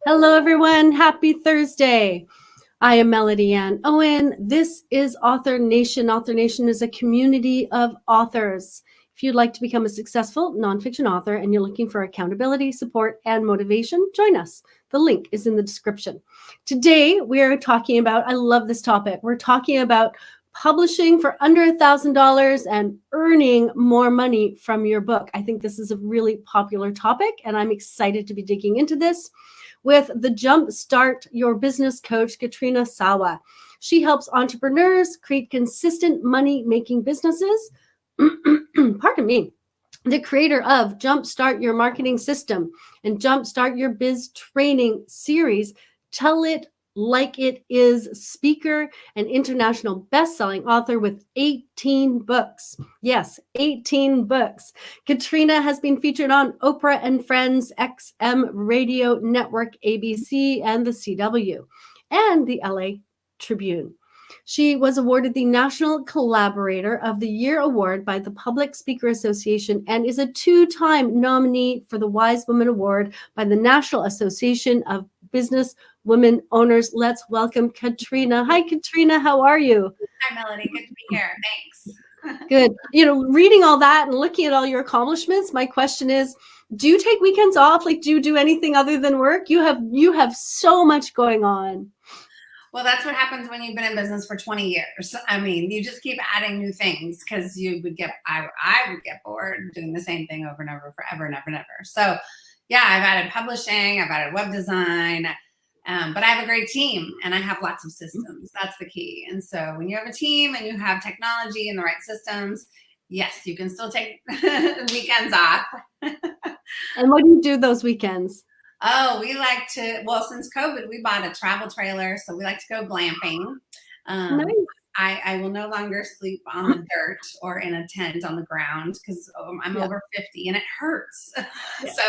Hello, everyone. Happy Thursday. I am Melody Ann Owen. This is Author Nation. Author Nation is a community of authors. If you'd like to become a successful nonfiction author and you're looking for accountability, support, and motivation, join us. The link is in the description. Today, we're talking about, I love this topic. We're talking about publishing for under $1,000 and earning more money from your book. I think this is a really popular topic, and I'm excited to be digging into this with the JumpStart Your Business Coach, Katrina Sawa. She helps entrepreneurs create consistent money-making businesses. Pardon me. The creator of Jumpstart Your Marketing System and Jumpstart Your Biz training series, Tell It Like It Is, speaker and international best-selling author with 18 books. Yes, 18 books. Katrina has been featured on Oprah and Friends XMRadioNetwork, ABC, and TheCW, and the LA Tribune. She was awarded the National Collaborator of the Year Award by the Public Speaker Association and is a two-time nominee for the Wise Woman Award by the National Association of Business Women Owners. Let's welcome Katrina. Hi, Katrina. How are you? Hi, Melody. Good to be here. Thanks. Good. Reading all that and looking at all your accomplishments, my question is, do you take weekends off? Like, do you do anything other than work? You have so much going on. Well, that's what happens when you've been in business for 20 years. I mean, you just keep adding new things because I would get bored doing the same thing over and over forever and ever and ever. So yeah, I've added publishing, I've added web design, but I have a great team and I have lots of systems. That's the key. And so when you have a team and you have technology and the right systems, yes, you can still take weekends off. And what do you do those weekends? Oh, we like to, since COVID, we bought a travel trailer. So we like to go glamping. Nice. I will no longer sleep on the dirt or in a tent on the ground because I'm over 50 and it hurts. Yeah. So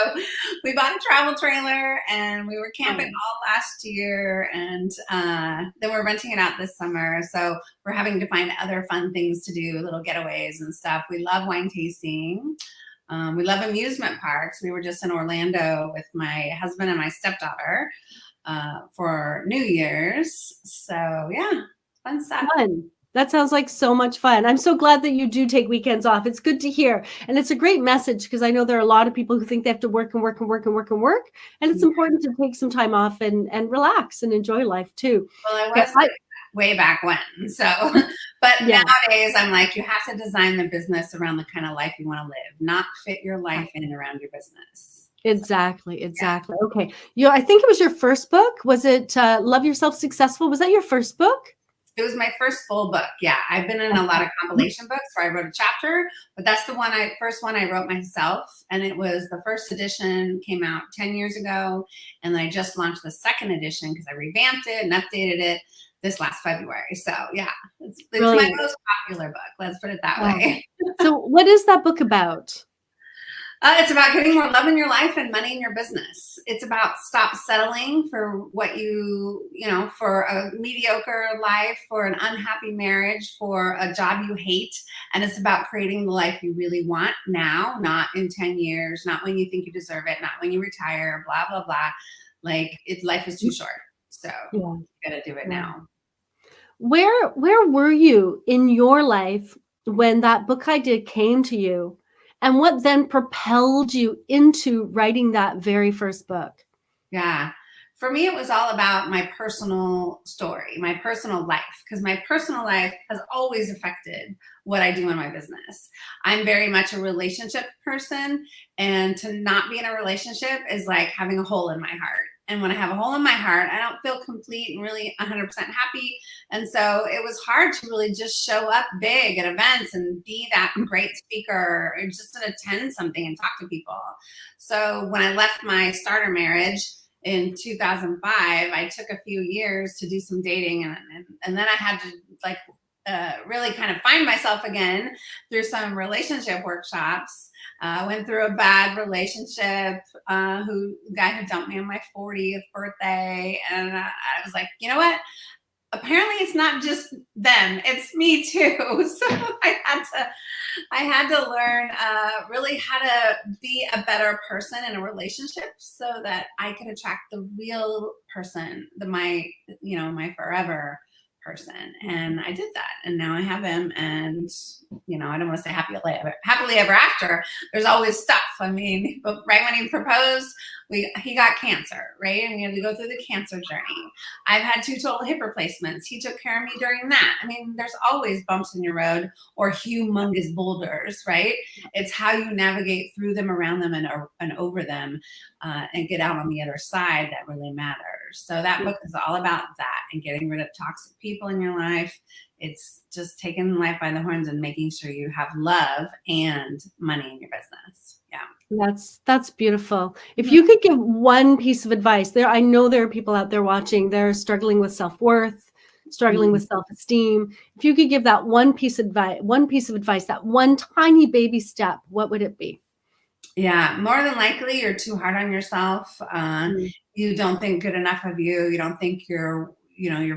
we bought a travel trailer and we were camping all last year, and then we're renting it out this summer. So we're having to find other fun things to do, little getaways and stuff. We love wine tasting. We love amusement parks. We were just in Orlando with my husband and my stepdaughter for New Year's. So yeah, fun stuff. Fun. That sounds like so much fun. I'm so glad that you do take weekends off. It's good to hear. And it's a great message because I know there are a lot of people who think they have to work and work and work and work and work. And it's important to take some time off and relax and enjoy life too. Well, I was way back when. So, but nowadays I'm like, you have to design the business around the kind of life you want to live, not fit your life in around your business. Exactly. Yeah. Okay. I think it was your first book. Was it Love Yourself Successful? Was that your first book? It was my first full book. Yeah. I've been in a lot of compilation books where I wrote a chapter, but that's the first one I wrote myself. And it was the first edition, came out 10 years ago. And then I just launched the second edition because I revamped it and updated it this last February. So yeah, it's my most popular book. Let's put it that way. So what is that book about? It's about getting more love in your life and money in your business. It's about stop settling for what for a mediocre life, for an unhappy marriage, for a job you hate. And it's about creating the life you really want now, not in 10 years, not when you think you deserve it, not when you retire, blah, blah, blah. Like life is too short. So you got to do it now. Where were you in your life when that book idea came to you? And what then propelled you into writing that very first book? Yeah. For me, it was all about my personal story, my personal life, because my personal life has always affected what I do in my business. I'm very much a relationship person, and to not be in a relationship is like having a hole in my heart. And when I have a hole in my heart, I don't feel complete and really 100% happy. And so it was hard to really just show up big at events and be that great speaker or just to attend something and talk to people. So when I left my starter marriage in 2005, I took a few years to do some dating. And then I had to really kind of find myself again through some relationship workshops. Went through a bad relationship, the guy who dumped me on my 40th birthday. And I was like, you know what? apparently it's not just them, it's me too. So I had to learn really how to be a better person in a relationship so that I could attract the real person, my forever person. And I did that. And now I have him, and I don't want to say happily ever after. There's always stuff. I mean, but right when he proposed, he got cancer, right? And we had to go through the cancer journey. I've had 2 total hip replacements. He took care of me during that. I mean, there's always bumps in your road or humongous boulders, right? It's how you navigate through them, around them, and over them, and get out on the other side that really matters. So that book is all about that, and getting rid of toxic people in your life. It's just taking life by the horns and making sure you have love and money in your business. Yeah. That's beautiful. If you could give one piece of advice there, I know there are people out there watching, they're struggling with self-worth, struggling with self-esteem. If you could give that one piece of advice, that one tiny baby step, what would it be? Yeah, more than likely you're too hard on yourself. You don't think good enough of you. You don't think you're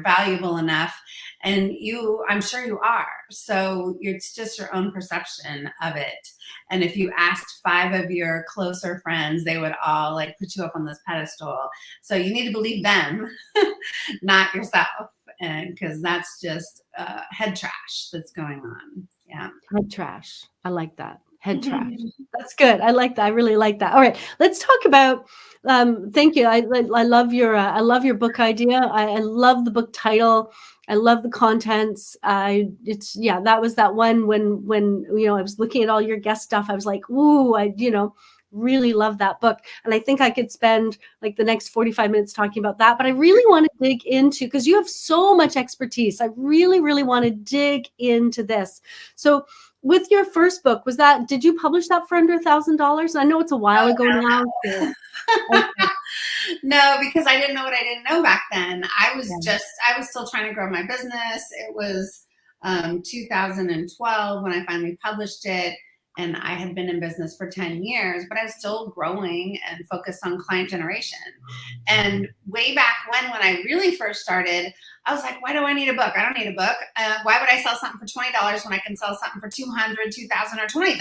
valuable enough. And I'm sure you are. So it's just your own perception of it. And if you asked 5 of your closer friends, they would all like put you up on this pedestal. So you need to believe them, not yourself. And because that's just head trash that's going on. Yeah. Head trash. I like that. Head trash. That's good. I like that. I really like that. All right, let's talk about. Thank you. I love your book idea. I love the book title. I love the contents. That was that one when I was looking at all your guest stuff. I was like, ooh, really love that book. And I think I could spend like the next 45 minutes talking about that. But I really want to dig into, because you have so much expertise. I really, really want to dig into this. So with your first book, did you publish that for under $1,000? I know it's a while ago now. So. Okay. No, because I didn't know what I didn't know back then. I was still trying to grow my business. It was 2012 when I finally published it. And I had been in business for 10 years, but I was still growing and focused on client generation. And way back when I really first started, I was like, why do I need a book? I don't need a book. Why would I sell something for $20 when I can sell something for $200, $2,000, or $20,000?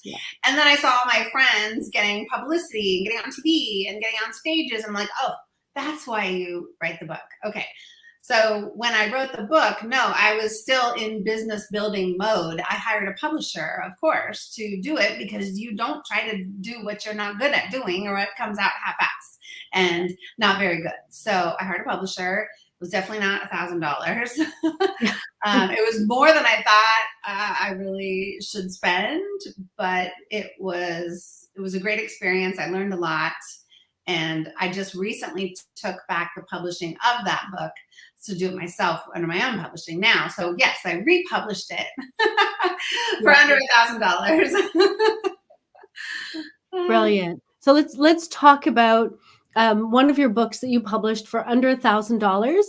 Yeah. And then I saw my friends getting publicity and getting on TV and getting on stages. And I'm like, oh, that's why you write the book. Okay. So when I wrote the book, no, I was still in business building mode. I hired a publisher, of course, to do it, because you don't try to do what you're not good at doing, or it comes out half-assed and not very good. So I hired a publisher. It was definitely not $1,000. It was more than I thought I really should spend, but it was a great experience. I learned a lot. And I just recently took back the publishing of that book to do it myself under my own publishing now. So yes, I republished it for under $1,000. Brilliant. So let's talk about one of your books that you published for under $1,000.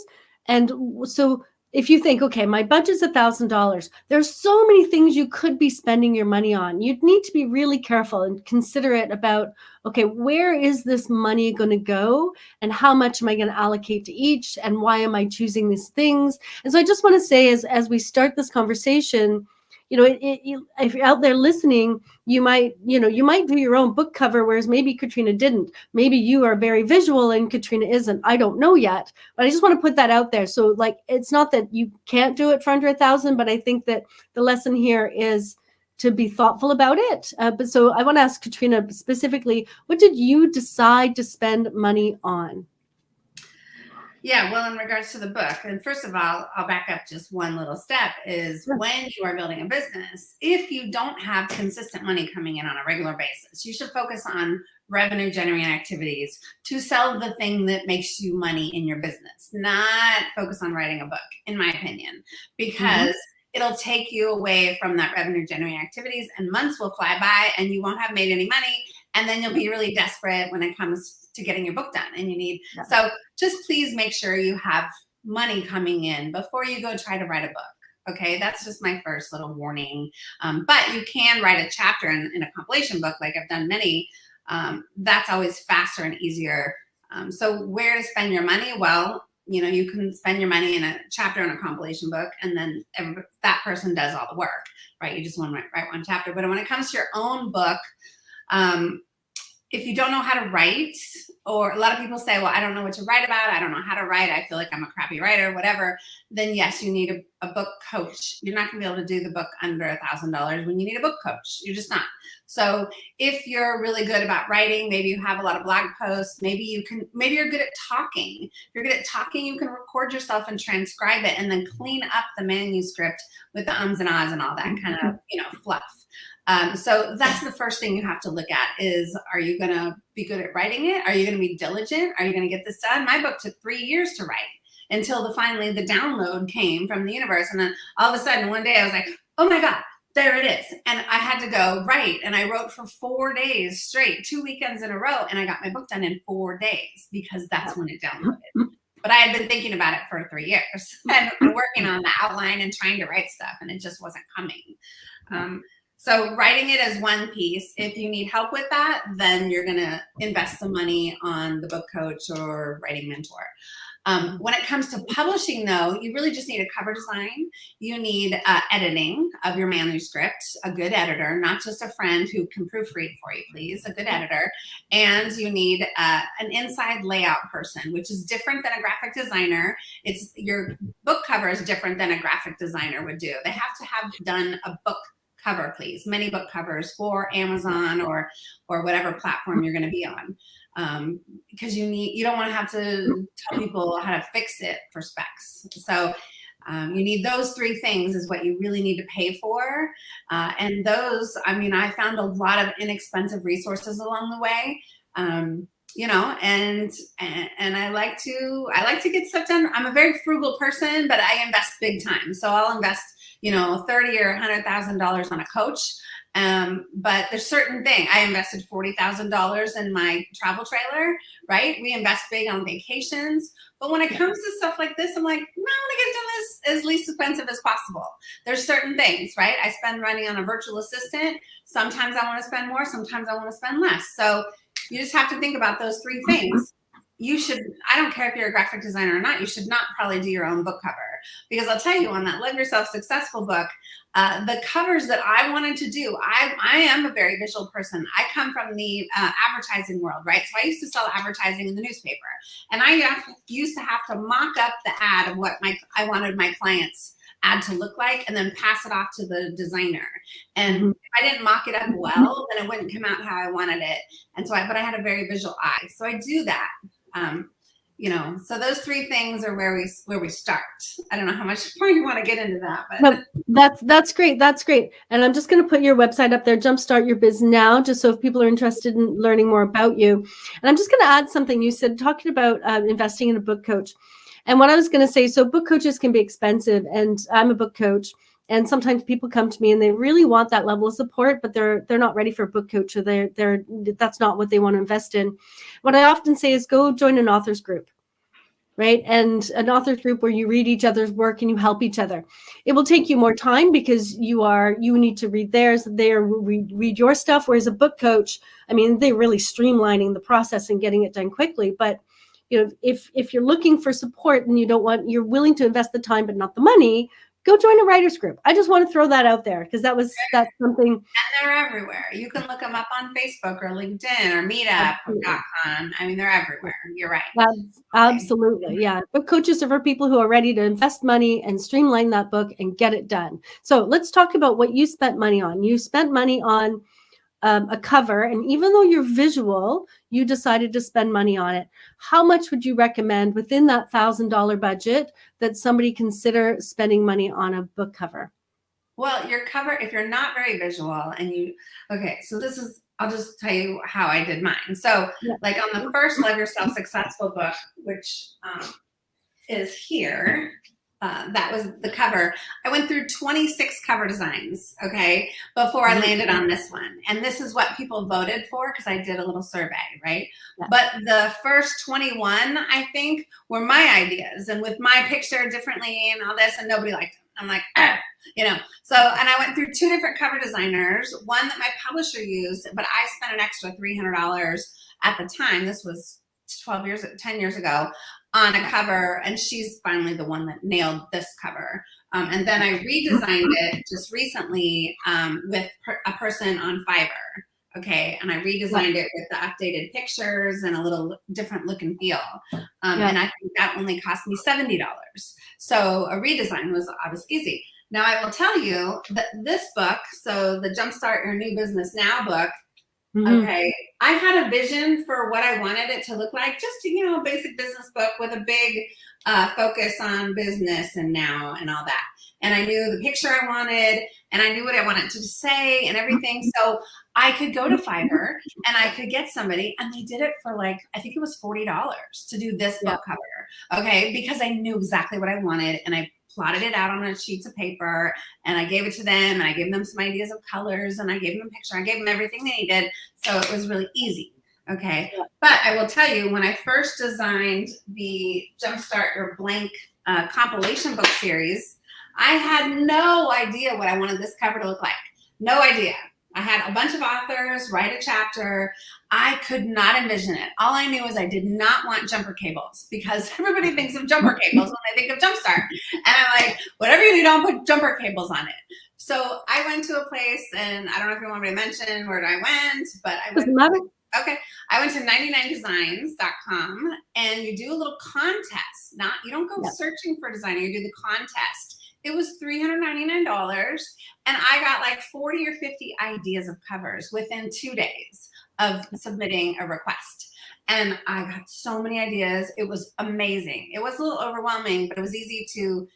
And so if you think, okay, my budget's $1,000, there's so many things you could be spending your money on. You'd need to be really careful and considerate about, okay, where is this money going to go, and how much am I going to allocate to each, and why am I choosing these things? And so I just want to say, as we start this conversation, if you're out there listening, you might do your own book cover, whereas maybe Katrina didn't. Maybe you are very visual and Katrina isn't. I don't know yet, but I just want to put that out there. So like, it's not that you can't do it for under $1,000, but I think that the lesson here is to be thoughtful about it. But so I want to ask Katrina specifically, what did you decide to spend money on? Yeah, well, in regards to the book, and first of all, I'll back up just one little step, is when you are building a business, if you don't have consistent money coming in on a regular basis, you should focus on revenue generating activities to sell the thing that makes you money in your business, not focus on writing a book, in my opinion, because it'll take you away from that revenue generating activities, and months will fly by and you won't have made any money. And then you'll be really desperate when it comes to getting your book done, and you need, so just please make sure you have money coming in before you go try to write a book. Okay, that's just my first little warning. But you can write a chapter in a compilation book, like I've done many. That's always faster and easier. So where to spend your money? Well, you can spend your money in a chapter in a compilation book, and then that person does all the work, right? You just want to write one chapter. But when it comes to your own book, if you don't know how to write, or a lot of people say, well, I don't know what to write about, I don't know how to write, I feel like I'm a crappy writer, whatever, then yes, you need a book coach. You're not gonna be able to do the book under $1,000 when you need a book coach. You're just not. So if you're really good about writing, maybe you have a lot of blog posts, maybe you're good at talking. If you're good at talking, you can record yourself and transcribe it and then clean up the manuscript with the ums and ahs and all that kind of, fluff. So that's the first thing you have to look at is, are you going to be good at writing it? Are you going to be diligent? Are you going to get this done? My book took 3 years to write until finally the download came from the universe. And then all of a sudden one day I was like, oh my God, there it is. And I had to go write. And I wrote for 4 days straight, 2 weekends in a row. And I got my book done in 4 days because that's when it downloaded. But I had been thinking about it for 3 years and working on the outline and trying to write stuff, and it just wasn't coming. So writing it as one piece. If you need help with that, then you're going to invest some money on the book coach or writing mentor. When it comes to publishing, though, you really just need a cover design. You need editing of your manuscript, a good editor, not just a friend who can proofread for you, please, a good editor. And you need an inside layout person, which is different than a graphic designer. Your book cover is different than a graphic designer would do. They have to have done a book cover, please, many book covers for Amazon or whatever platform you're going to be on, because you don't want to have to tell people how to fix it for specs. So you need those 3 things is what you really need to pay for, and those, I found a lot of inexpensive resources along the way. And I like to get stuff done. I'm a very frugal person, but I invest big time. So I'll invest $30,000 or $100,000 on a coach. But there's certain thing. I invested $40,000 in my travel trailer, right? We invest big on vacations. But when it comes to stuff like this, I'm like, no, I want to get done this as least expensive as possible. There's certain things, right? I spend money on a virtual assistant. Sometimes I want to spend more. Sometimes I want to spend less. So you just have to think about those 3 things. I don't care if you're a graphic designer or not, you should not probably do your own book cover. Because I'll tell you, on that Love Yourself Successful book, the covers that I wanted to do, I am a very visual person. I come from the advertising world, right? So I used to sell advertising in the newspaper. And I used to have to mock up the ad of what I wanted my clients' ad to look like and then pass it off to the designer. And if I didn't mock it up well, then it wouldn't come out how I wanted it. And so but I had a very visual eye. So I do that. So those 3 things are where we start. I don't know how much more you want to get into that, but that's great. That's great. And I'm just going to put your website up there, Jumpstart Your Biz Now, just so if people are interested in learning more about you. And I'm just going to add something. You said, talking about investing in a book coach. And what I was going to say, so book coaches can be expensive, and I'm a book coach. And sometimes people come to me and they really want that level of support, but they're not ready for a book coach, or that's not what they want to invest in. What I often say is go join an authors group, right? And an authors group where you read each other's work and you help each other. It will take you more time because you need to read theirs, read your stuff. Whereas a book coach, they're really streamlining the process and getting it done quickly. But if you're looking for support and you're willing to invest the time but not the money, go join a writers group. I just want to throw that out there because that's something. And they're everywhere. You can look them up on Facebook or LinkedIn or Meetup.com. They're everywhere. You're right. Absolutely. Yeah. Book coaches are for people who are ready to invest money and streamline that book and get it done. So let's talk about what you spent money on. You spent money on a cover, and even though you're visual, you decided to spend money on it. How much would you recommend within that $1,000 budget that somebody consider spending money on a book cover? Well, your cover, if you're not very visual I'll just tell you how I did mine. So like on the first Love Yourself Successful book, which is here, that was the cover. I went through 26 cover designs, before I landed on this one. And this is what people voted for because I did a little survey, right? Yeah. But the first 21, I think, were my ideas and with my picture differently and all this, and nobody liked them. I'm like, So, and I went through 2 different cover designers, one that my publisher used, but I spent an extra $300 at the time. This was 10 years ago. on a cover, and she's finally the one that nailed this cover. And then I redesigned it just recently with a person on Fiverr. Okay, and I redesigned it with the updated pictures and a little different look and feel. And I think that only cost me $70. So a redesign was obviously easy. Now I will tell you that this book, so the Jumpstart Your New Business Now book, okay, I had a vision for what I wanted it to look like, just, a basic business book with a big focus on business and now and all that. And I knew the picture I wanted, and I knew what I wanted to say and everything. So I could go to Fiverr and I could get somebody, and they did it for I think it was $40 to do this book cover. Okay, because I knew exactly what I wanted, and I plotted it out on sheets of paper, and I gave it to them, and I gave them some ideas of colors, and I gave them a picture. I gave them everything they needed. So it was really easy. Okay. But I will tell you, when I first designed the Jumpstart Your Blank compilation book series, I had no idea what I wanted this cover to look like. No idea. I had a bunch of authors write a chapter. I could not envision it. All I knew is I did not want jumper cables, because everybody thinks of jumper cables when they think of Jumpstart. And I'm like, whatever you do, don't put jumper cables on it. So I went to a place, and I don't know if you want me to mention where I went, but I went. Okay. I went to 99designs.com, and you do a little contest. You don't go searching for a designer, you do the contest. It was $399, and I got 40 or 50 ideas of covers within 2 days of submitting a request. And I got so many ideas. It was amazing. It was a little overwhelming, but it was easy to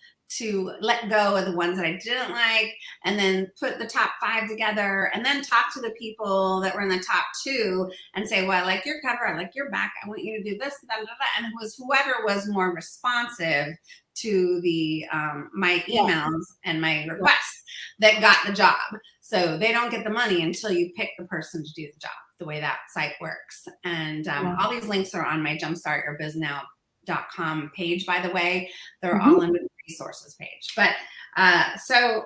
let go of the ones that I didn't like, and then put the top 5 together, and then talk to the people that were in the top 2 and say, well, I like your cover, I like your back, I want you to do this, blah, blah, blah. And it was whoever was more responsive to the my emails and my requests that got the job. So they don't get the money until you pick the person to do the job, the way that site works. And all these links are on my jumpstartyourbiznow.com page, by the way. They're all in the resources page. But so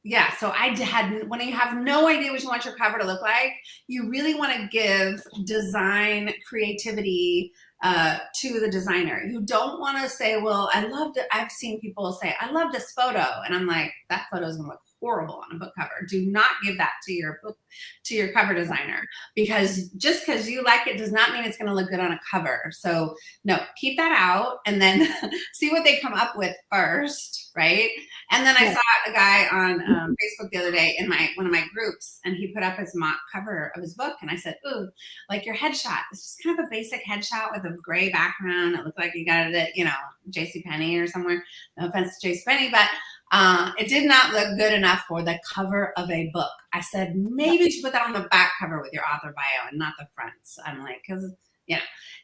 I had, when you have no idea what you want your cover to look like, you really want to give design creativity to the designer. You don't want to say, well, I've seen people say, I love this photo. And I'm like, that photo is going to look horrible on a book cover. Do not give that to your cover designer, because just because you like it does not mean it's going to look good on a cover. So no, keep that out, and then see what they come up with first, right? And then I saw a guy on Facebook the other day in one of my groups, and he put up his mock cover of his book, and I said, ooh, like your headshot. It's just kind of a basic headshot with a gray background. It looked like you got it at, JCPenney or somewhere. No offense to JCPenney, but it did not look good enough for the cover of a book. I said, maybe you should put that on the back cover with your author bio and not the front. I'm like,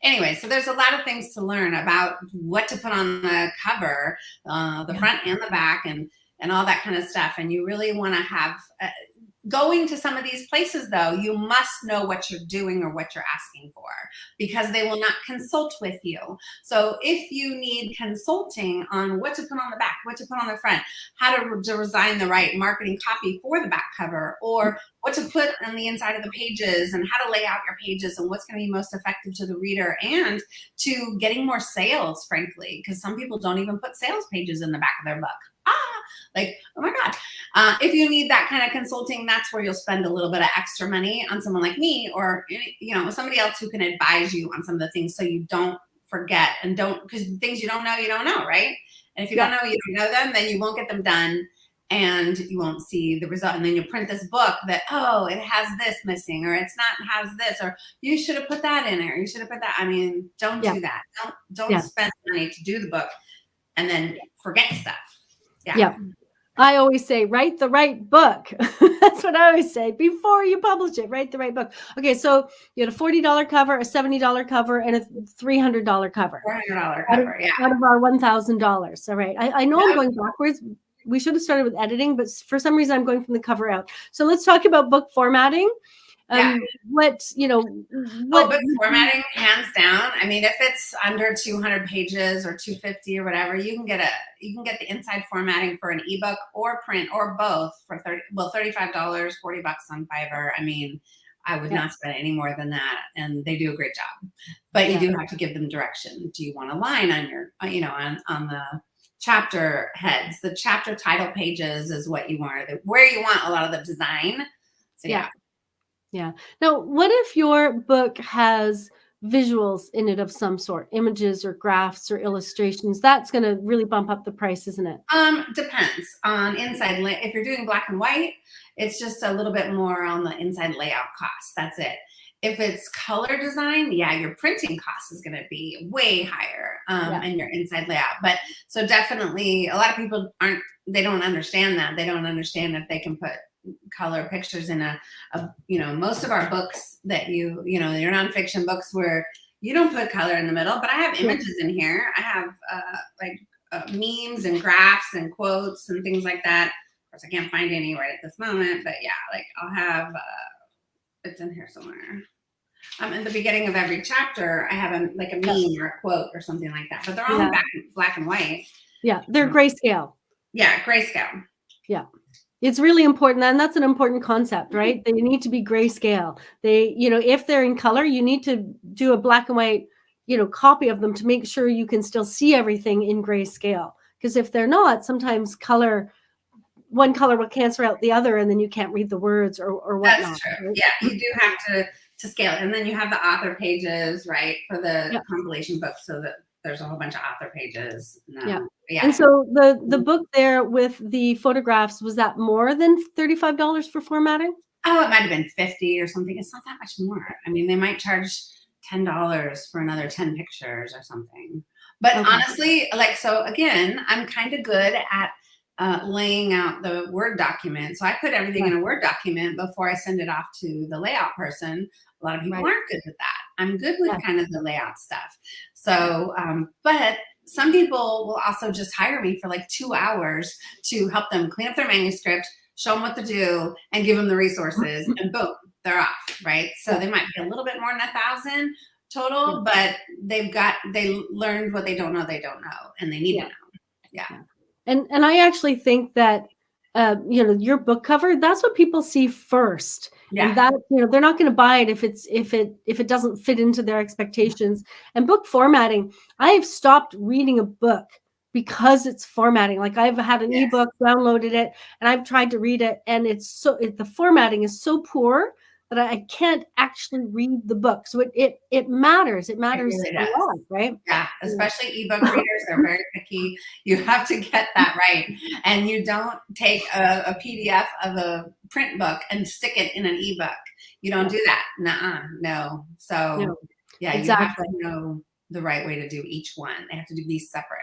anyway, so there's a lot of things to learn about what to put on the cover, the front and the back, and all that kind of stuff. And you really want to have, going to some of these places, though, you must know what you're doing or what you're asking for, because they will not consult with you. So if you need consulting on what to put on the back, what to put on the front, how to design the right marketing copy for the back cover, or what to put on the inside of the pages, and how to lay out your pages, and what's going to be most effective to the reader and to getting more sales, frankly, because some people don't even put sales pages in the back of their book. Like, oh my God. If you need that kind of consulting, that's where you'll spend a little bit of extra money on someone like me, or, somebody else who can advise you on some of the things, so you don't forget, and because things you don't know, right? And if you don't know, you don't know them, then you won't get them done, and you won't see the result. And then you print this book that, oh, it has this missing, or it's not has this, or you should have put that in there. You should have put that. I mean, don't do that. Don't spend money to do the book and then forget stuff. Yeah. I always say, write the right book. That's what I always say. Before you publish it, write the right book. Okay, so you had a $40 cover, a $70 cover, and a $300 cover. $400 cover, out of our $1,000. All right. I know I'm going backwards. We should have started with editing, but for some reason I'm going from the cover out. So let's talk about book formatting. Book formatting, hands down. I mean, if it's under 200 pages or 250 or whatever, you can get the inside formatting for an ebook or print or both for $35, $40 on Fiverr. I mean, I would not spend any more than that. And they do a great job, but you do have to give them direction. Do you want a line on your, on the chapter heads? The chapter title pages is what you want, where you want a lot of the design. So yeah. Now, what if your book has visuals in it of some sort, images or graphs or illustrations? That's going to really bump up the price, isn't it? Depends on inside. If you're doing black and white, it's just a little bit more on the inside layout cost. That's it. If it's color design, your printing cost is going to be way higher, and your inside layout. But so definitely, a lot of people they don't understand that. They don't understand that they can put color pictures in most of our books that your nonfiction books where you don't put color in the middle, but I have images in here. I have memes and graphs and quotes and things like that. Of course, I can't find any right at this moment, but I'll have, it's in here somewhere. In the beginning of every chapter, I have a meme or a quote or something like that, but they're all in black and white. Yeah, they're grayscale. Yeah, grayscale. Yeah. It's really important, and that's an important concept, right? They need to be grayscale. They, if they're in color, you need to do a black and white, copy of them to make sure you can still see everything in grayscale. Because if they're not, sometimes one color will cancel out the other, and then you can't read the words or whatnot. That's true. Right? Yeah, you do have to scale it, and then you have the author pages, right, for the compilation book, so that there's a whole bunch of author pages. And so the book there with the photographs, was that more than $35 for formatting? Oh, it might have been $50 or something. It's not that much more. I mean, they might charge $10 for another 10 pictures or something. But honestly, so again, I'm kind of good at laying out the Word document. So I put everything in a Word document before I send it off to the layout person. A lot of people aren't good with that. I'm good with kind of the layout stuff. So, but some people will also just hire me for 2 hours to help them clean up their manuscript, show them what to do, and give them the resources, and boom, they're off, right? So they might be a little bit more than 1,000 total, but they learned what they don't know, and they need to know. Yeah. And I actually think that, your book cover, that's what people see first. Yeah. And that, they're not going to buy it if it doesn't fit into their expectations. And book formatting, I have stopped reading a book because it's formatting. I've had an ebook, downloaded it, and I've tried to read it, and the formatting is so poor that I can't actually read the book. So it matters. It matters a lot, right? Yeah, especially ebook readers are very picky. You have to get that right. And you don't take a PDF of a print book and stick it in an ebook. You don't do that. No. So you have to know the right way to do each one. They have to be separate.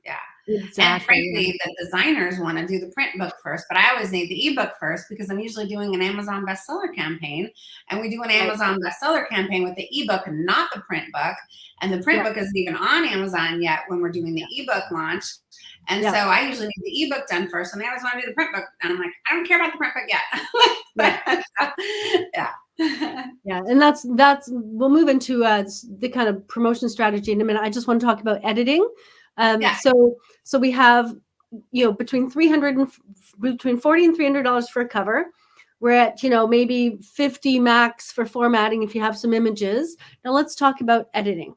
Yeah. Exactly. And frankly, the designers want to do the print book first, but I always need the ebook first because I'm usually doing an Amazon bestseller campaign, and we do an Amazon bestseller campaign with the ebook and not the print book. And the print book isn't even on Amazon yet when we're doing the ebook launch. And so I usually need the ebook done first, and they always want to do the print book. And I'm like, I don't care about the print book yet. Yeah. And that's we'll move into the kind of promotion strategy in a minute. I just want to talk about editing. So we have, between $40 and $300 for a cover. We're at, maybe $50 max for formatting if you have some images. Now let's talk about editing.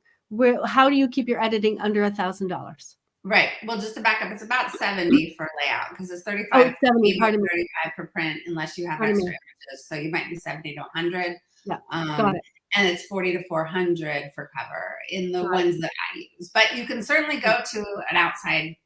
How do you keep your editing under $1,000? Right. Well, just to back up, it's about $70 for layout because it's $35. $70, pardon me. $35 for print unless you have extra images. So you might be $70 to $100. Yeah. Got it. And it's $40 to $400 for cover in the ones that I use. But you can certainly go to an outside,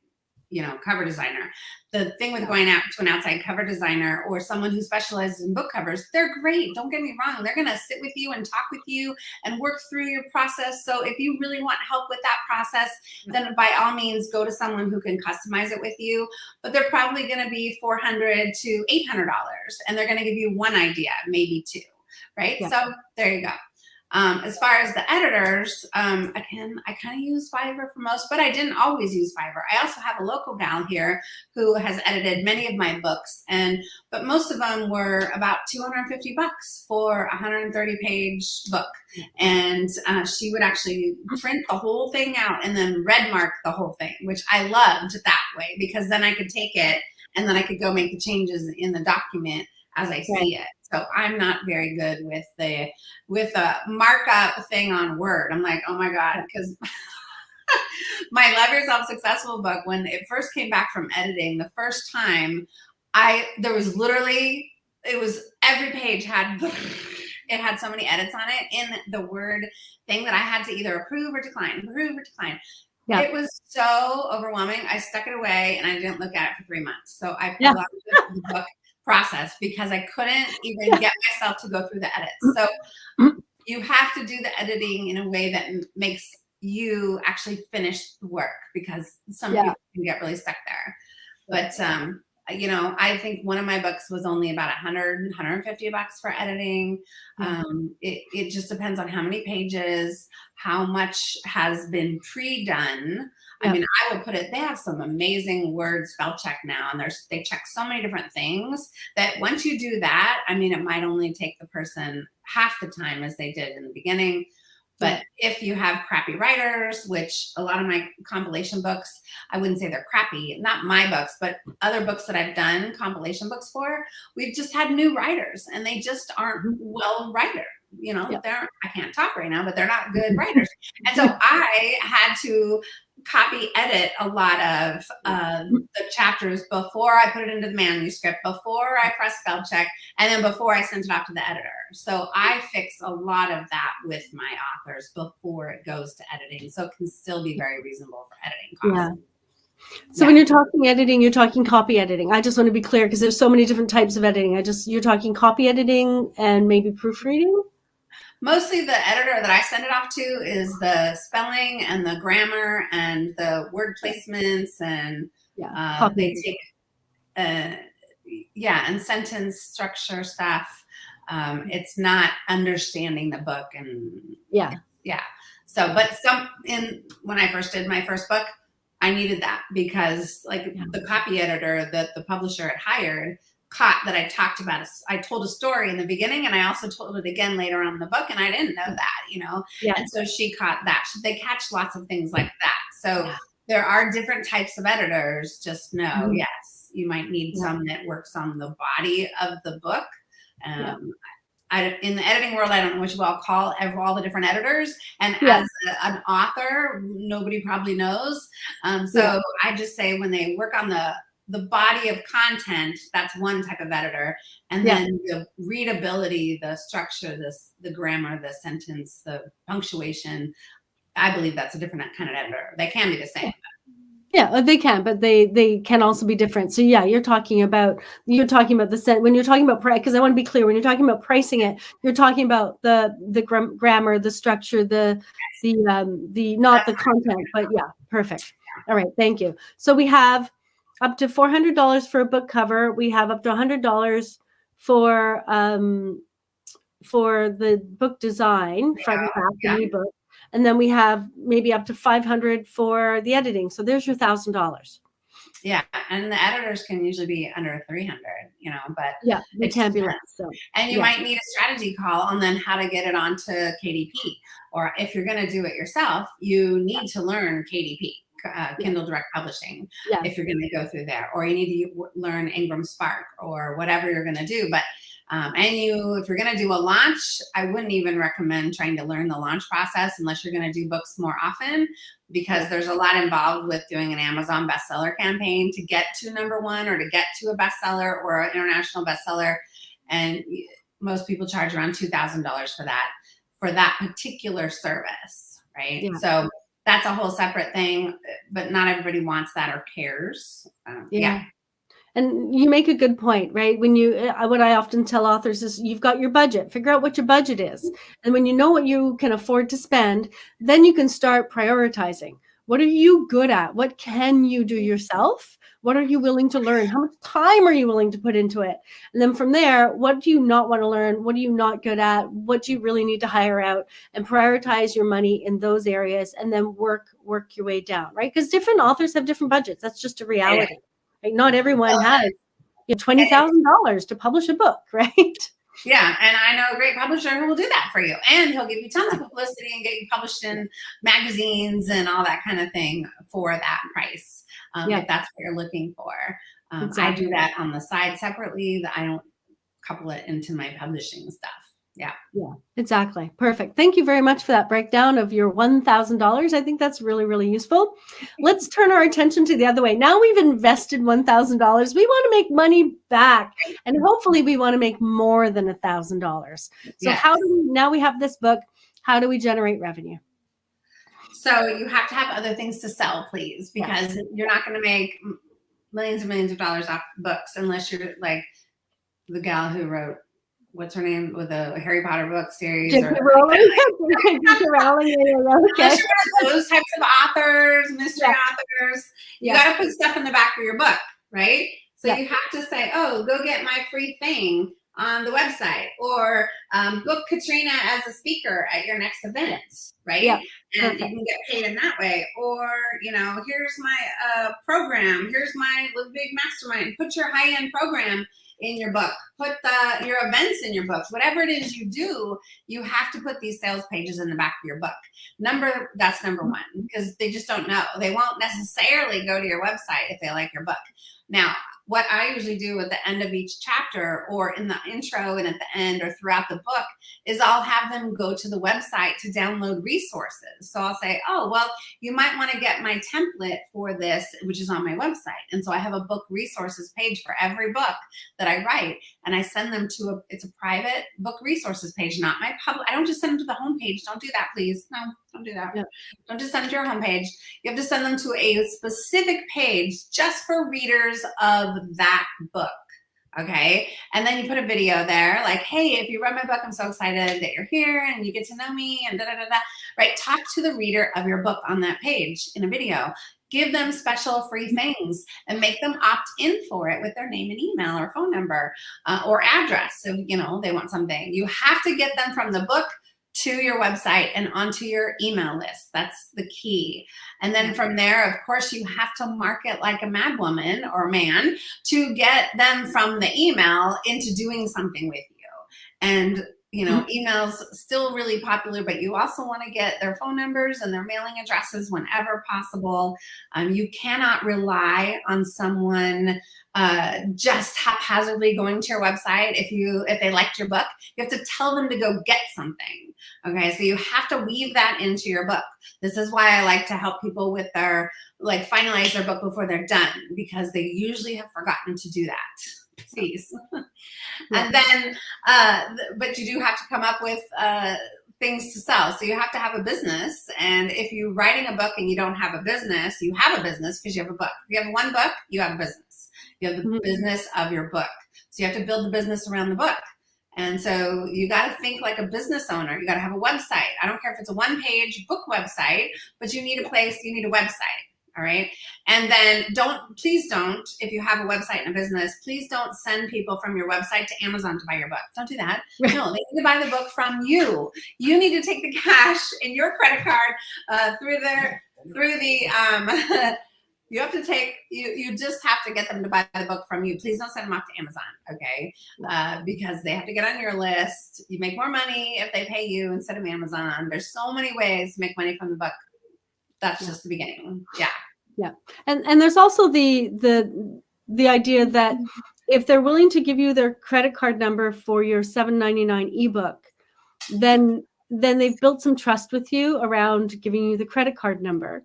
cover designer. The thing with going out to an outside cover designer or someone who specializes in book covers, they're great. Don't get me wrong. They're going to sit with you and talk with you and work through your process. So if you really want help with that process, then by all means, go to someone who can customize it with you. But they're probably going to be $400 to $800, and they're going to give you one idea, maybe two, right? Yeah. So there you go. As far as the editors, I kind of use Fiverr for most, but I didn't always use Fiverr. I also have a local gal here who has edited many of my books, but most of them were about $250 for a 130-page book. And she would actually print the whole thing out and then red mark the whole thing, which I loved that way because then I could take it and then I could go make the changes in the document as I see it. So I'm not very good with a markup thing on Word. I'm like, oh my God, because my Love Yourself Successful book, when it first came back from editing, the first time, there was literally, it was every page had, it had so many edits on it in the Word thing that I had to either approve or decline, approve or decline. Yeah. It was so overwhelming. I stuck it away and I didn't look at it for 3 months. So I pulled out the book process because I couldn't even get myself to go through the edits. So you have to do the editing in a way that makes you actually finish the work, because some people can get really stuck there. But I think one of my books was only about $100, $150 for editing. It just depends on how many pages, how much has been pre-done. I mean, I would put it, they have some amazing Word spell check now, and they check so many different things that once you do that, I mean, it might only take the person half the time as they did in the beginning. But if you have crappy writers, which a lot of my compilation books, I wouldn't say they're crappy, not my books, but other books that I've done compilation books for, we've just had new writers and they just aren't well writer. I can't talk right now, but they're not good writers. And so I had to copy edit a lot of the chapters before I put it into the manuscript, before I press spell check, and then before I sent it off to the editor. So I fix a lot of that with my authors before it goes to editing. So it can still be very reasonable for editing costs. So when you're talking editing, you're talking copy editing. I just want to be clear because there's so many different types of editing. You're talking copy editing and maybe proofreading? Mostly the editor that I send it off to is the spelling and the grammar and the word placements, and they take, and sentence structure stuff. It's not understanding the book and So, but when I first did my first book, I needed that because the copy editor that the publisher had hired caught that I told a story in the beginning, and I also told it again later on in the book, and I didn't know that, and so she caught that. They catch lots of things like that. So there are different types of editors. Just know, yes, you might need some that works on the body of the book. In the editing world, I don't know what you all call all the different editors. And as an author, nobody probably knows. So I just say when they work on the body of content, that's one type of editor. And then the readability, the structure, the grammar, the sentence, the punctuation, I believe that's a different kind of editor. They can be the same. Yeah, they can, but they can also be different. So you're talking about when you're talking about price, because I want to be clear, when you're talking about pricing it, you're talking about the grammar, the structure, the not the content, but perfect. All right, thank you. So we have up to $400 for a book cover. We have up to $100 for the book design, front and back, the ebook. And then we have maybe up to $500 for the editing. So there's your $1,000. Yeah, and the editors can usually be under $300, but it can be less. So. And you might need a strategy call on then how to get it onto KDP. Or if you're going to do it yourself, you need to learn KDP, Kindle Direct Publishing, if you're going to go through there. Or you need to learn Ingram Spark or whatever you're going to do. But if you're going to do a launch, I wouldn't even recommend trying to learn the launch process unless you're going to do books more often, because there's a lot involved with doing an Amazon bestseller campaign to get to #1 or to get to a bestseller or an international bestseller. And most people charge around $2,000 for that particular service, right? Yeah. So that's a whole separate thing, but not everybody wants that or cares. And you make a good point, right? What I often tell authors is you've got your budget, figure out what your budget is. And when you know what you can afford to spend, then you can start prioritizing. What are you good at? What can you do yourself? What are you willing to learn? How much time are you willing to put into it? And then from there, what do you not want to learn? What are you not good at? What do you really need to hire out? And prioritize your money in those areas, and then work your way down, right? Because different authors have different budgets. That's just a reality. Right? Not everyone has $20,000 to publish a book, right? Yeah, and I know a great publisher who will do that for you, and he'll give you tons of publicity and get you published in magazines and all that kind of thing for that price, if that's what you're looking for. Exactly. I do that on the side separately. I don't couple it into my publishing stuff. Yeah. Yeah, exactly. Perfect. Thank you very much for that breakdown of your $1,000. I think that's really, really useful. Let's turn our attention to the other way. Now we've invested $1,000. We want to make money back, and hopefully we want to make more than $1,000. So Yes. now we have this book, how do we generate revenue? So you have to have other things to sell, please, because you're not going to make millions and millions of dollars off books unless you're like the gal who wrote, what's her name, with the Harry Potter book series. J.K. Rowling. J.K. Rowling. Okay. Unless you're one of those types of authors, mystery authors, you got to put stuff in the back of your book, right? So you have to say, oh, go get my free thing on the website, or book Katrina as a speaker at your next event, right? Yeah. And you can get paid in that way. Or, you know, here's my program, here's my big mastermind. Put your high-end program in your book, put your events in your books, whatever it is you do, you have to put these sales pages in the back of your book. That's number one, because they just don't know. They won't necessarily go to your website if they like your book. Now, what I usually do at the end of each chapter, or in the intro and at the end, or throughout the book, is I'll have them go to the website to download resources. So I'll say, oh, well, you might want to get my template for this, which is on my website. And so I have a book resources page for every book that I write, and I send them to it's a private book resources page, not my public. I don't just send them to the homepage. Don't do that, please. No, don't do that. Yeah. Don't just send them to your homepage. You have to send them to a specific page just for readers of that book. Okay. And then you put a video there like, hey, if you read my book, I'm so excited that you're here and you get to know me and right? Talk to the reader of your book on that page in a video. Give them special free things and make them opt in for it with their name and email or phone number or address. So, you know, they want something. You have to get them from the book to your website and onto your email list. That's the key. And then from there, of course, you have to market like a mad woman or man to get them from the email into doing something with you. And you know, email's still really popular, but you also want to get their phone numbers and their mailing addresses whenever possible. You cannot rely on someone just haphazardly going to your website. If they liked your book, you have to tell them to go get something. Okay, so you have to weave that into your book. This is why I like to help people with their, like, finalize their book before they're done, because they usually have forgotten to do that. Please. And then, but you do have to come up with things to sell. So you have to have a business. And if you're writing a book and you don't have a business, you have a business because you have a book. If you have one book, you have a business. You have the business of your book. So you have to build the business around the book. And so you got to think like a business owner. You got to have a website. I don't care if it's a one-page book website, but you need a place, you need a website. All right. And then please don't, if you have a website and a business, please don't send people from your website to Amazon to buy your book. Don't do that. No, they need to buy the book from you. You need to take the cash in your credit card you have to take, you just have to get them to buy the book from you. Please don't send them off to Amazon. Okay. Because they have to get on your list. You make more money if they pay you instead of Amazon. There's so many ways to make money from the book. That's just the beginning. Yeah. Yeah. And there's also the idea that if they're willing to give you their credit card number for your $7.99 ebook, then they've built some trust with you around giving you the credit card number.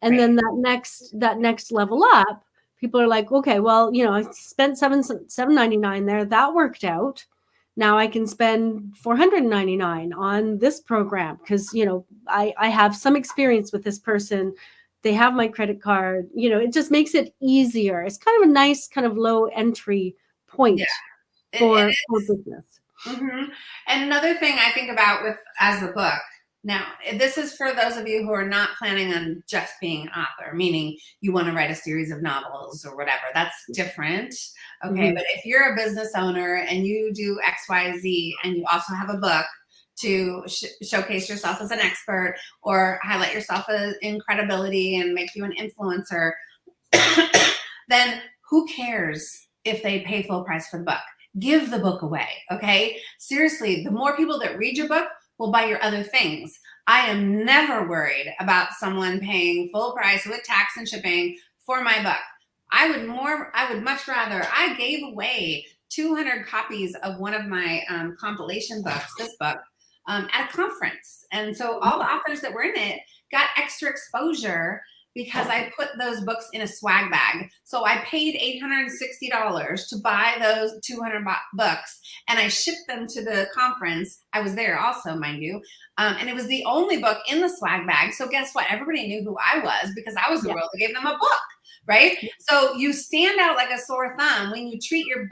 And then that next level up, people are like, okay, well, you know, I spent $7.99 there. That worked out. Now I can spend $499 on this program because, you know, I have some experience with this person. They have my credit card. You know, it just makes it easier. It's kind of a nice kind of low entry point for business. Mm-hmm. And another thing I think about as the book. Now, this is for those of you who are not planning on just being an author, meaning you want to write a series of novels or whatever. That's different. Okay. But if you're a business owner and you do X, Y, Z, and you also have a book to showcase yourself as an expert or highlight yourself in credibility and make you an influencer, then who cares if they pay full price for the book? Give the book away. Okay. Seriously, the more people that read your book will buy your other things. I am never worried about someone paying full price with tax and shipping for my book. I would much rather I gave away 200 copies of one of my compilation books, this book, at a conference. And so all the authors that were in it got extra exposure because I put those books in a swag bag. So I paid $860 to buy those 200 books, and I shipped them to the conference. I was there also, mind you. And it was the only book in the swag bag. So guess what? Everybody knew who I was because I was the girl that gave them a book, right? So you stand out like a sore thumb when you treat your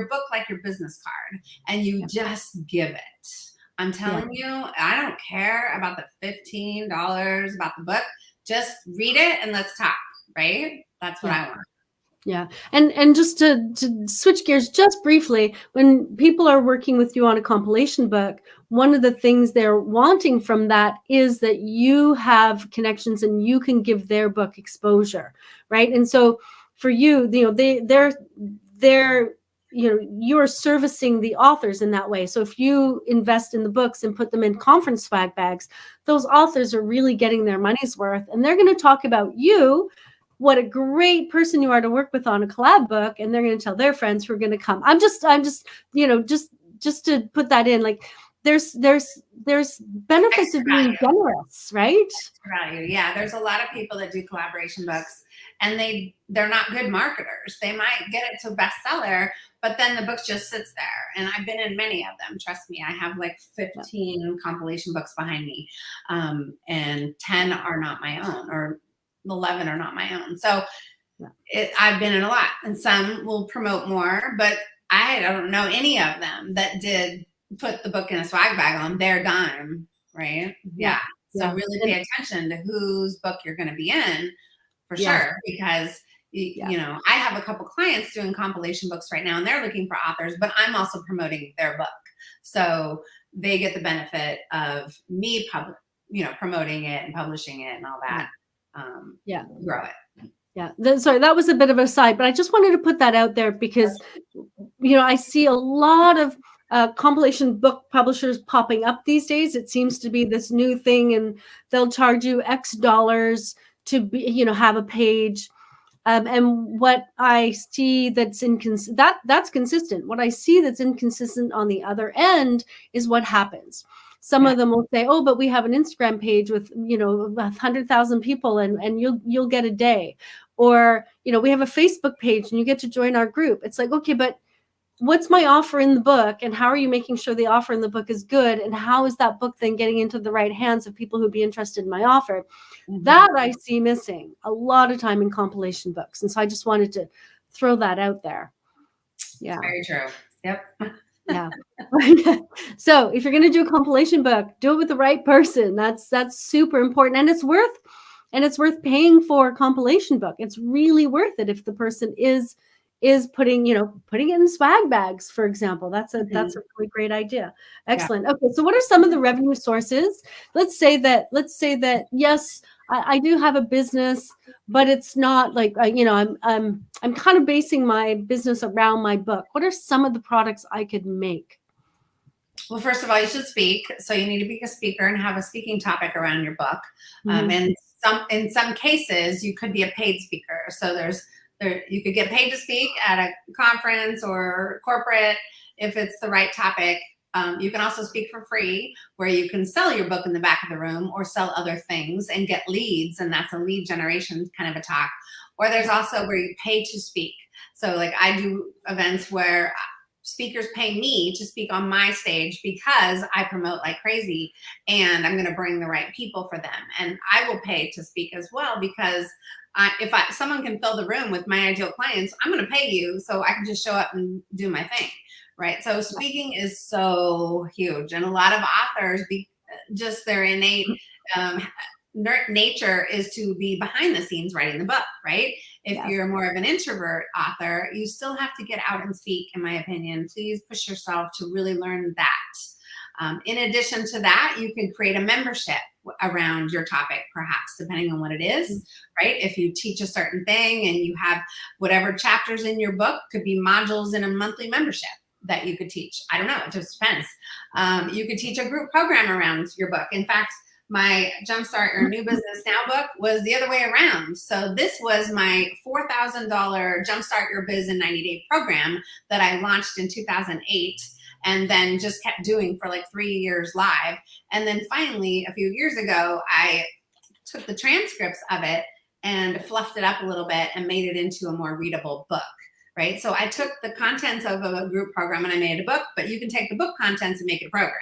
book like your business card, and you just give it. I'm telling you, I don't care about the $15 about the book. Just read it and let's talk, right? That's what I want. Yeah. And just to switch gears just briefly, when people are working with you on a compilation book, one of the things they're wanting from that is that you have connections and you can give their book exposure, right? And so for you, they're you're servicing the authors in that way. So if you invest in the books and put them in conference swag bags, those authors are really getting their money's worth, and they're going to talk about you, what a great person you are to work with on a collab book, and they're going to tell their friends who are going to come. I'm just just to put that in, like there's benefits of being generous, right? Extra value. Yeah, there's a lot of people that do collaboration books, and they're not good marketers. They might get it to a bestseller, but then the book just sits there. And I've been in many of them. Trust me, I have like 15 compilation books behind me, and 10 are not my own, or 11 are not my own. So I've been in a lot, and some will promote more, but I don't know any of them that did put the book in a swag bag on their dime, right? Yeah. So really pay attention to whose book you're going to be in, for sure, because I have a couple clients doing compilation books right now, and they're looking for authors, but I'm also promoting their book. So they get the benefit of me promoting it and publishing it and all that. Grow it. Yeah. Sorry, that was a bit of a side, but I just wanted to put that out there because, I see a lot of compilation book publishers popping up these days. It seems to be this new thing, and they'll charge you X dollars to be, have a page. And what I see that's that's consistent. What I see that's inconsistent on the other end is what happens. Some of them will say, "Oh, but we have an Instagram page with 100,000 people, and you'll get a day," or we have a Facebook page and you get to join our group. It's like, okay, but what's my offer in the book, and how are you making sure the offer in the book is good, and how is that book then getting into the right hands of people who'd be interested in my offer? That I see missing a lot of time in compilation books, and so I just wanted to throw that out there. Yeah, very true. Yep. Yeah. So if you're going to do a compilation book, do it with the right person. That's super important, and it's worth paying for a compilation book. It's really worth it if the person is putting it in swag bags, for example. That's a really great idea. Excellent. Okay, so what are some of the revenue sources? Let's say that yes, I do have a business, but it's not like I'm kind of basing my business around my book. What are some of the products I could make? Well, first of all, you should speak. So you need to be a speaker and have a speaking topic around your book. And in some cases, you could be a paid speaker. So you could get paid to speak at a conference or corporate if it's the right topic. You can also speak for free, where you can sell your book in the back of the room or sell other things and get leads. And that's a lead generation kind of a talk. Or there's also where you pay to speak. So like I do events where speakers pay me to speak on my stage because I promote like crazy, and I'm going to bring the right people for them. And I will pay to speak as well, because if someone can fill the room with my ideal clients, I'm going to pay you so I can just show up and do my thing, right? So speaking is so huge, and a lot of authors, just their innate nature is to be behind the scenes writing the book, right? If you're more of an introvert author, you still have to get out and speak, in my opinion. Please push yourself to really learn that. In addition to that, you can create a membership around your topic, perhaps, depending on what it is, right? If you teach a certain thing and you have whatever chapters in your book, could be modules in a monthly membership that you could teach. I don't know, it just depends. You could teach a group program around your book. In fact, My Jumpstart Your New Business Now book was the other way around. So this was my $4,000 Jumpstart Your Biz in 90-day program that I launched in 2008 and then just kept doing for like 3 years live. And then finally, a few years ago, I took the transcripts of it and fluffed it up a little bit and made it into a more readable book. Right. So I took the contents of a group program and I made a book, but you can take the book contents and make it a program.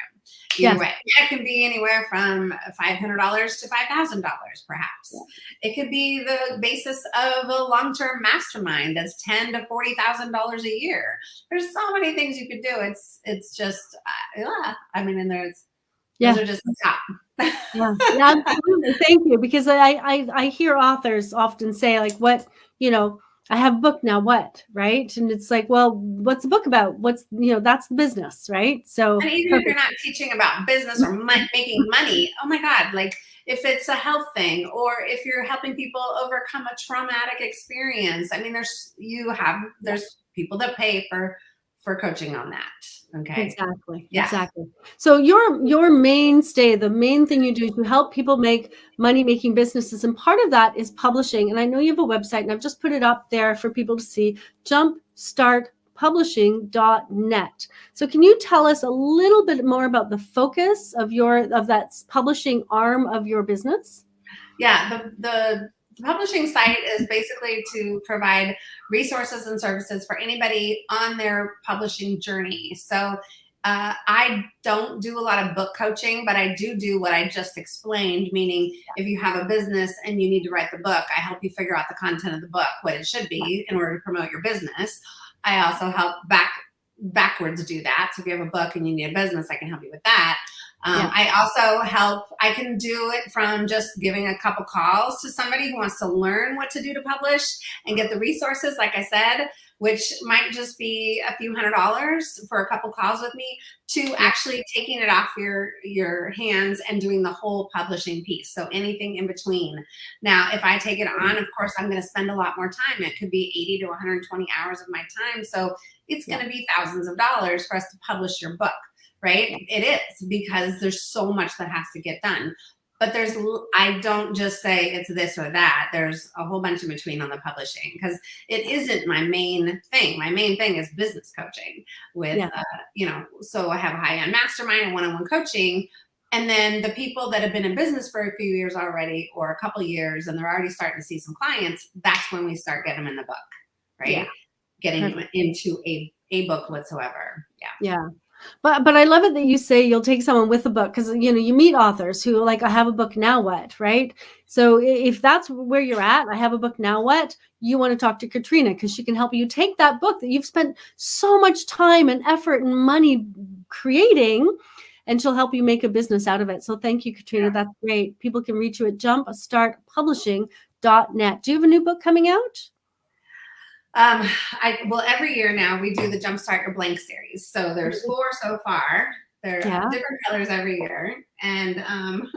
Either way, it can be anywhere from $500 to $5,000, perhaps. It could be the basis of a long-term mastermind that's $10,000 to $40,000 a year. There's so many things you could do. It's just, I mean, and those are just the top. Yeah, absolutely. Thank you. Because I hear authors often say like, what, I have a book now, what, right? And it's like, well, what's the book about? What's, that's the business, right? So, and even if you're not teaching about business or making money, oh my God, like if it's a health thing or if you're helping people overcome a traumatic experience, I mean, there's people that pay for coaching on that. Okay. Exactly. Yeah. Exactly. So your mainstay, the main thing you do is to help people make money making businesses. And part of that is publishing. And I know you have a website and I've just put it up there for people to see, jumpstartpublishing.net. So can you tell us a little bit more about the focus of that publishing arm of your business? Yeah, the publishing site is basically to provide resources and services for anybody on their publishing journey. So I don't do a lot of book coaching, but I do what I just explained, meaning if you have a business and you need to write the book, I help you figure out the content of the book, what it should be in order to promote your business. I also help backwards do that. So if you have a book and you need a business, I can help you with that. I also I can do it from just giving a couple calls to somebody who wants to learn what to do to publish and get the resources, like I said, which might just be a few $100s for a couple calls with me, to actually taking it off your hands and doing the whole publishing piece. So anything in between. Now, if I take it on, of course, I'm going to spend a lot more time. It could be 80 to 120 hours of my time. So it's going to be thousands of dollars for us to publish your book. Right? It is, because there's so much that has to get done. But I don't just say it's this or that. There's a whole bunch in between on the publishing, because it isn't my main thing. My main thing is business coaching with, so I have a high-end mastermind and one-on-one coaching. And then the people that have been in business for a few years already, or a couple years, and they're already starting to see some clients, that's when we start getting them in the book, right? Yeah. Getting them into a book whatsoever. Yeah. But I love it that you say you'll take someone with a book, because you meet authors who like, I have a book, now what, right? So if that's where you're at, I have a book, now what, you want to talk to Katrina, because she can help you take that book that you've spent so much time and effort and money creating, and she'll help you make a business out of it. So thank you, Katrina. Yeah. That's great. People can reach you at jumpstartpublishing.net. Do you have a new book coming out? Every year now we do the Jumpstart Your Blank series. So there's 4 so far. They're different colors every year. And and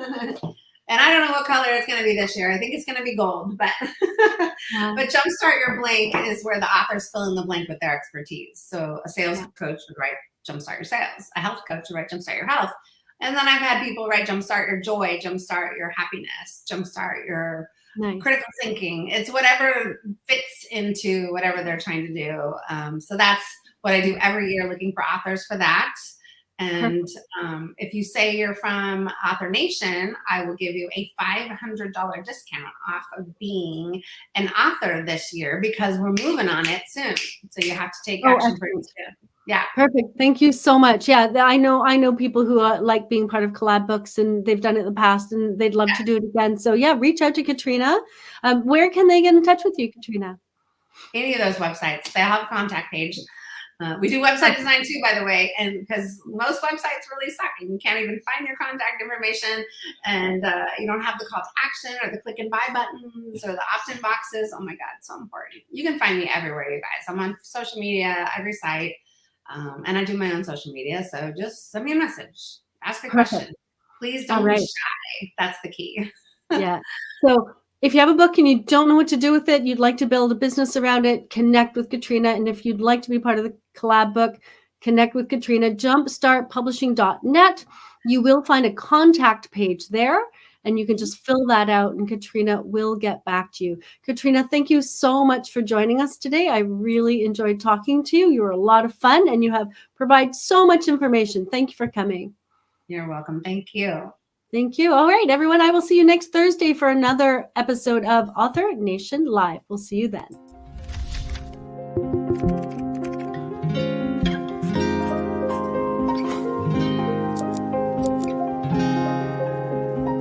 I don't know what color it's going to be this year. I think it's going to be gold, but but Jumpstart Your Blank is where the authors fill in the blank with their expertise. So a sales coach would write Jumpstart Your Sales. A health coach would write Jumpstart Your Health. And then I've had people write Jumpstart Your Joy, Jumpstart Your Happiness, Jumpstart Your critical thinking. It's whatever fits into whatever they're trying to do. So that's what I do every year, looking for authors for that. And if you say you're from Author Nation, I will give you a $500 discount off of being an author this year, because we're moving on it soon. So you have to take action pretty soon. Yeah. Perfect. Thank you so much. Yeah. I know people who like being part of collab books, and they've done it in the past and they'd love to do it again. So yeah, reach out to Katrina. Where can they get in touch with you, Katrina? Any of those websites. They have a contact page. We do website design too, by the way, and because most websites really suck and you can't even find your contact information, and you don't have the call to action or the click and buy buttons or the opt-in boxes. Oh my God, it's so important. You can find me everywhere, you guys. I'm on social media, every site. And I do my own social media. So just send me a message, ask a question. Please don't be shy. That's the key. Yeah. So if you have a book and you don't know what to do with it, you'd like to build a business around it, connect with Katrina. And if you'd like to be part of the collab book, connect with Katrina, jumpstartpublishing.net. You will find a contact page there, and you can just fill that out, and Katrina will get back to you. Katrina, thank you so much for joining us today. I really enjoyed talking to you. You were a lot of fun, and you have provided so much information. Thank you for coming. You're welcome. Thank you. Thank you. All right, everyone. I will see you next Thursday for another episode of Author Nation Live. We'll see you then.